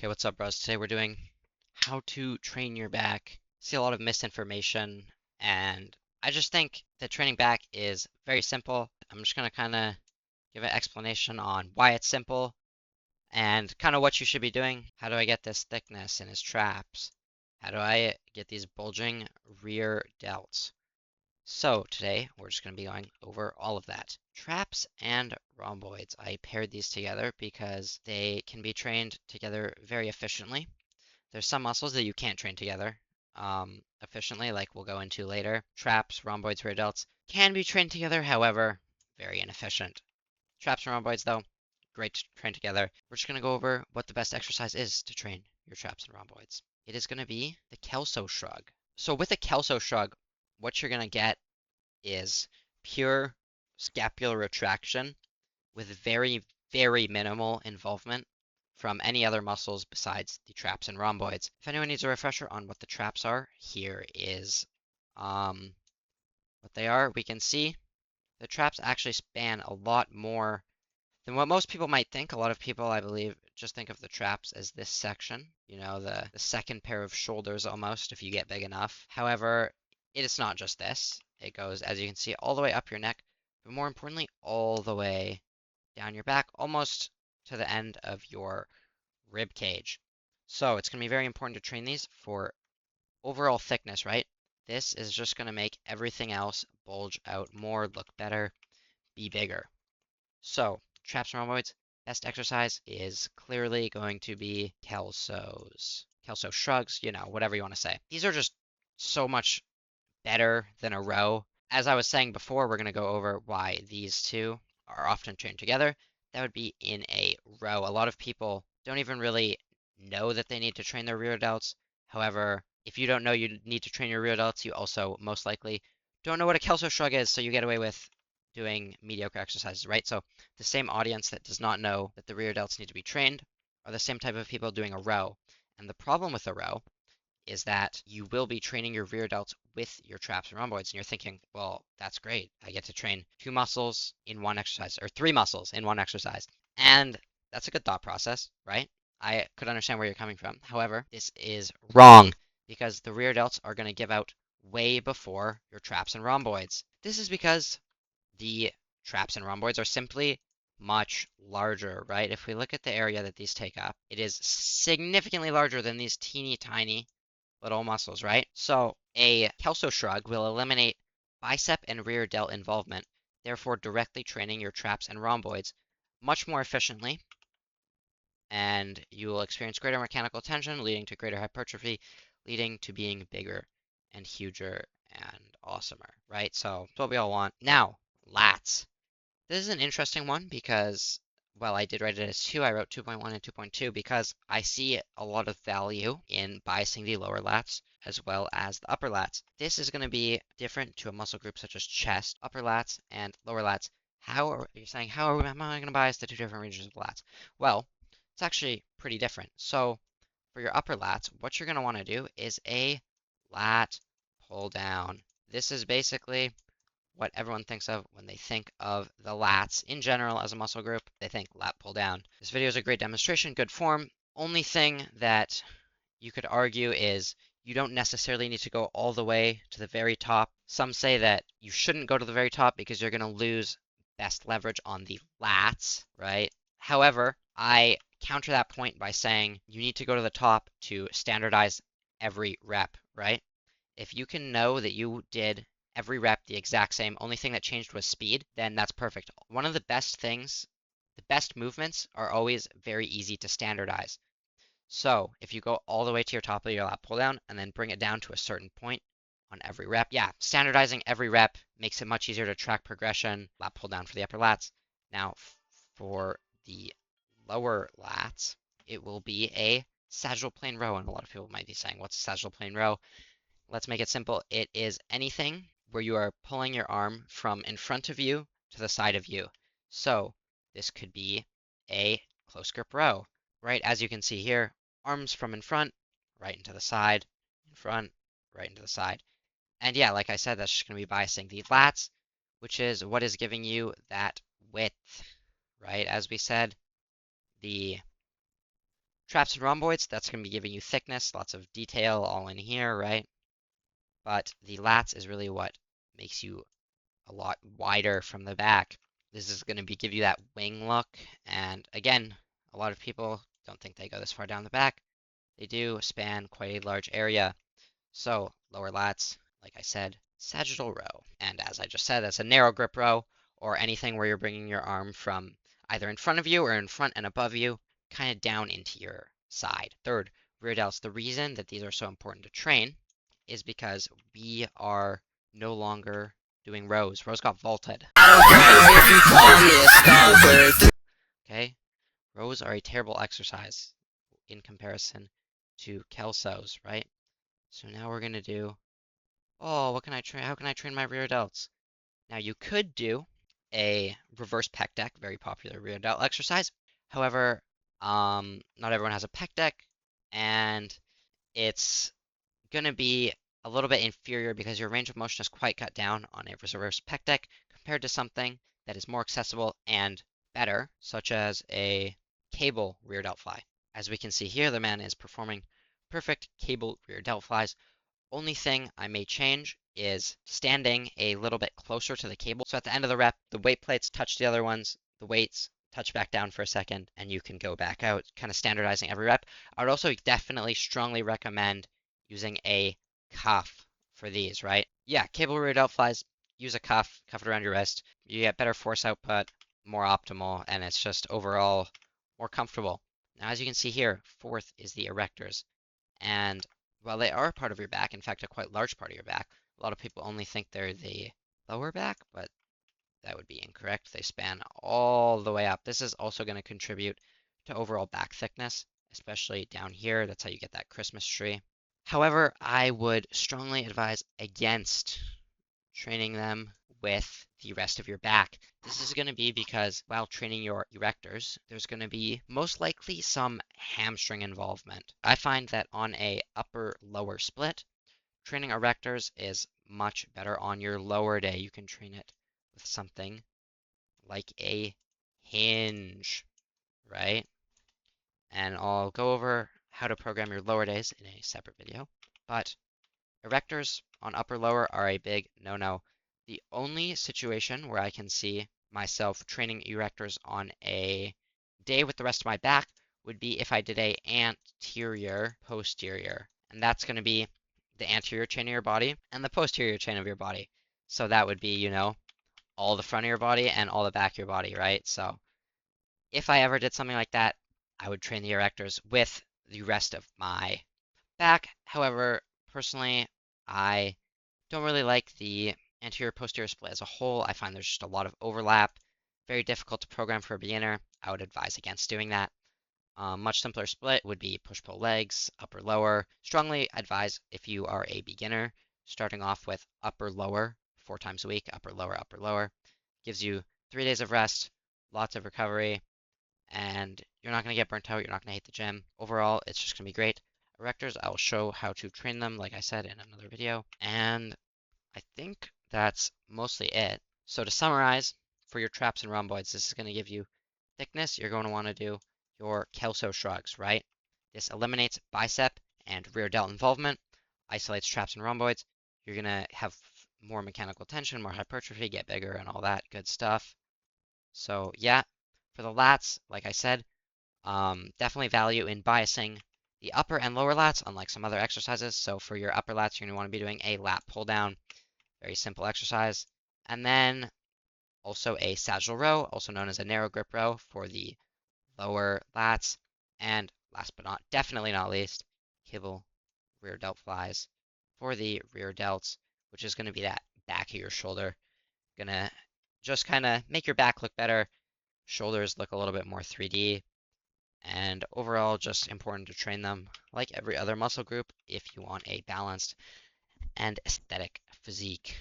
Hey, what's up, bros? Today we're doing how to train your back. See a lot of misinformation, and I just think that training back is very simple. I'm just going to kind of give an explanation on why it's simple and kind of what you should be doing. How do I get this thickness in his traps? How do I get these bulging rear delts? So today we're just going to be going over all of that. Traps and rhomboids. I paired these together because they can be trained together very efficiently. There's some muscles that you can't train together efficiently, like we'll go into later. Traps, rhomboids, rear delts can be trained together, however, very inefficient. Traps and rhomboids, though, great to train together. We're just going to go over what the best exercise is to train your traps and rhomboids. It is going to be the Kelso shrug. So with a Kelso shrug, what you're going to get is pure scapular retraction with very, very minimal involvement from any other muscles besides the traps and rhomboids. If anyone needs a refresher on what the traps are, here is what they are. We can see the traps actually span a lot more than what most people might think. A lot of people, I believe, just think of the traps as this section, you know, the second pair of shoulders almost, if you get big enough. However, it is not just this. It goes, as you can see, all the way up your neck, but more importantly, all the way down your back, almost to the end of your rib cage. So it's going to be very important to train these for overall thickness, right? This is just going to make everything else bulge out more, look better, be bigger. So traps and rhomboids, best exercise is clearly going to be Kelso shrugs, you know, whatever you want to say. These are just so much better than a row. As I was saying before, we're going to go over why these two are often trained together. That would be in a row. A lot of people don't even really know that they need to train their rear delts. However, if you don't know you need to train your rear delts, you also most likely don't know what a Kelso shrug is, so you get away with doing mediocre exercises, right? So the same audience that does not know that the rear delts need to be trained are the same type of people doing a row. And the problem with a row is that you will be training your rear delts with your traps and rhomboids, and you're thinking, well, that's great. I get to train two muscles in one exercise, or three muscles in one exercise. And that's a good thought process, right? I could understand where you're coming from. However, this is wrong because the rear delts are going to give out way before your traps and rhomboids. This is because the traps and rhomboids are simply much larger, right? If we look at the area that these take up, it is significantly larger than these teeny tiny little muscles, right? So a Kelso shrug will eliminate bicep and rear delt involvement, therefore directly training your traps and rhomboids much more efficiently, and you will experience greater mechanical tension, leading to greater hypertrophy, leading to being bigger and huger and awesomer, right? So that's what we all want. Now, lats. This is an interesting one because, well, I did write it as 2. I wrote 2.1 and 2.2 because I see a lot of value in biasing the lower lats as well as the upper lats. This is going to be different to a muscle group such as chest, upper lats, and lower lats. You're saying, am I going to bias the two different regions of the lats? Well, it's actually pretty different. So for your upper lats, what you're going to want to do is a lat pull down. This is basically what everyone thinks of when they think of the lats in general as a muscle group. They think lat pull down. This video is a great demonstration, good form. Only thing that you could argue is you don't necessarily need to go all the way to the very top. Some say that you shouldn't go to the very top because you're going to lose best leverage on the lats, right? However, I counter that point by saying you need to go to the top to standardize every rep, right? If you can know that you did every rep the exact same, only thing that changed was speed, then that's perfect. One of the best things, the best movements are always very easy to standardize. So if you go all the way to your top of your lat pull down and then bring it down to a certain point on every rep, yeah, standardizing every rep makes it much easier to track progression. Lat pull down for the upper lats. Now for the lower lats, it will be a sagittal plane row, and a lot of people might be saying, what's a sagittal plane row? Let's make it simple. It is anything where you are pulling your arm from in front of you to the side of you. So this could be a close grip row, right? As you can see here, arms from in front, right into the side, in front, right into the side. And yeah, like I said, that's just going to be biasing the lats, which is what is giving you that width, right? As we said, the Traps and rhomboids, that's going to be giving you thickness, lots of detail all in here, right? But the lats is really what makes you a lot wider from the back. This is going to be give you that wing look. And again, a lot of people don't think they go this far down the back. They do span quite a large area. So lower lats, like I said, sagittal row. And as I just said, that's a narrow grip row, or anything where you're bringing your arm from either in front of you or in front and above you, kind of down into your side. Third, rear delts. The reason that these are so important to train is because we are no longer doing rows. Rows got vaulted. Okay? Rows are a terrible exercise in comparison to kelsos, right? So now we're gonna do, oh, what can I train? How can I train my rear delts? Now you could do a reverse pec deck, very popular rear delt exercise. However, not everyone has a pec deck, and it's gonna be a little bit inferior because your range of motion is quite cut down on a reverse pec deck compared to something that is more accessible and better, such as a cable rear delt fly. As we can see here, the man is performing perfect cable rear delt flies. Only thing I may change is standing a little bit closer to the cable. So at the end of the rep, the weight plates touch the other ones, the weights touch back down for a second, and you can go back out, kind of standardizing every rep. I would also definitely strongly recommend using a cuff for these, right? Yeah, cable rear delt flies, use a cuff it around your wrist. You get better force output, more optimal, and it's just overall more comfortable. Now, as you can see here, fourth is the erectors. And while they are part of your back, in fact, a quite large part of your back, a lot of people only think they're the lower back, but that would be incorrect. They span all the way up. This is also going to contribute to overall back thickness, especially down here. That's how you get that Christmas tree. However, I would strongly advise against training them with the rest of your back. This is going to be because while training your erectors, there's going to be most likely some hamstring involvement. I find that on a upper-lower split, training erectors is much better on your lower day. You can train it with something like a hinge, right? And I'll go over how to program your lower days in a separate video. But erectors on upper lower are a big no-no. The only situation where I can see myself training erectors on a day with the rest of my back would be if I did a anterior posterior. And that's going to be the anterior chain of your body and the posterior chain of your body. So that would be, all the front of your body and all the back of your body, right? So if I ever did something like that, I would train the erectors with the rest of my back. However, personally, I don't really like the anterior posterior split as a whole. I find there's just a lot of overlap, very difficult to program for a beginner. I would advise against doing that. Much simpler split would be push pull legs, upper lower. Strongly advise if you are a beginner, starting off with upper lower 4 times a week, upper lower, upper lower. Gives you 3 days of rest, lots of recovery, and you're not going to get burnt out. You're not going to hate the gym. Overall, it's just going to be great. Erectors, I will show how to train them, like I said, in another video. And I think that's mostly it. So to summarize, for your traps and rhomboids, this is going to give you thickness. You're going to want to do your kelso shrugs, right? This eliminates bicep and rear delt involvement, isolates traps and rhomboids. You're going to have more mechanical tension, more hypertrophy, get bigger, and all that good stuff. So yeah, for the lats, like I said, definitely value in biasing the upper and lower lats, unlike some other exercises. So for your upper lats, you're going to want to be doing a lat pull down, very simple exercise. And then also a sagittal row, also known as a narrow grip row for the lower lats. And last but not, definitely not least, cable rear delt flies for the rear delts, which is going to be that back of your shoulder. Gonna just kind of make your back look better, shoulders look a little bit more 3D, and overall just important to train them like every other muscle group if you want a balanced and aesthetic physique.